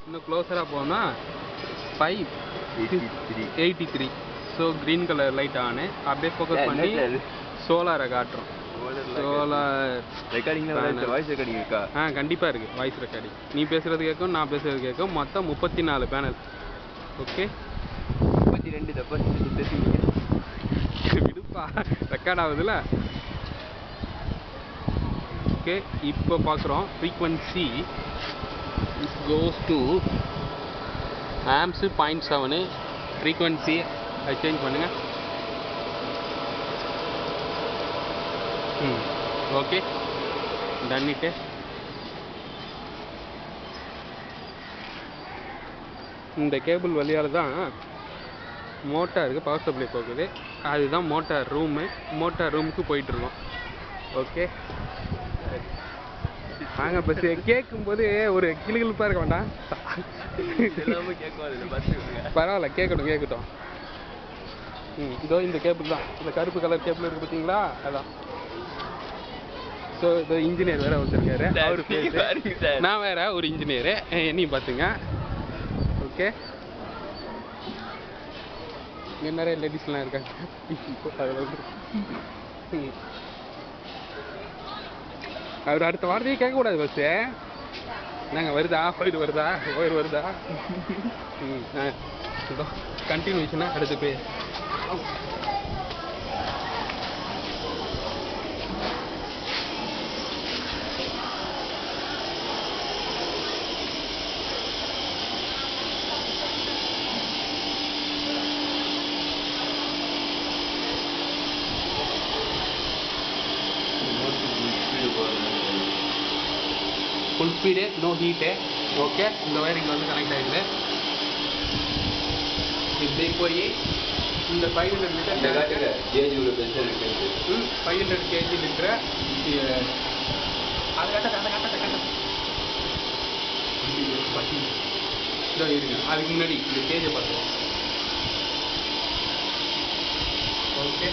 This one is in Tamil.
இன்னும் க்ளோஸராக போனால் 583. ஸோ க்ரீன் கலர் லைட் ஆனு அப்படியே ஃபோக்கஸ் பண்ணி சோலாரை காட்டுறோம். சோலார் ரெக்கார்டிங் வாய்ஸ் ரெக்கார்டிங் இருக்கா? கண்டிப்பாக இருக்குது வாய்ஸ் ரெக்கார்டிங். நீ பேசுகிறது கேட்கும், நான் பேசுகிறது கேட்கும். மொத்தம் 34 பேனல். ஓகே 32 தப்பா விடுப்பா, ரெக்கார்ட் ஆகுதுல்ல. ஓகே இப்போ பார்க்குறோம் frequency goes to amps 0.7. Frequency அதை சேஞ்ச் பண்ணுங்கள். ஓகே டன்னிட்டு. இந்த கேபிள் வழியால் தான் மோட்டாருக்கு பவர் சப்ளை போகுது. அதுதான் மோட்டார் ரூமுக்கு போயிட்டுருக்கோம். ஓகே வாங்க பஸ். கேட்கும்போது ஒரு கிளுகிழுப்பாக இருக்க வேண்டாம். பரவாயில்ல, கேட்கட்டும். இதோ இந்த கேபிள் தான், இந்த கருப்பு கலர் கேபிள் இருக்குது பார்த்தீங்களா, அதான். ஸோ இதோ இன்ஜினியர் வேறு ஒருத்தருக்காரு, அவர் பேர். நான் வேறு ஒரு இன்ஜினியரு, என்னையும் பார்த்துங்க. ஓகே இங்கே நிறைய லேடிஸ்லாம் இருக்காங்க. அவர் அடுத்த வார்த்தையே கேட்கக்கூடாது பஸ்ஸு. நாங்கள் வருதா ஒயர் வருதா. கண்டினியூஷனாக அடுத்து போய் full speed, no heat. Okay இந்த வயரிங் வந்து கனெக்ட் ஆகிடுது. இப்படி போய் இந்த 500 லிட்டர் கேஜ் இவ்வளோ பெருசாக இருக்குது. 500 kg லிட்டரை அது இதோ இருங்க, அதுக்கு முன்னாடி இந்த கேஜை பார்த்துருவோம். ஓகே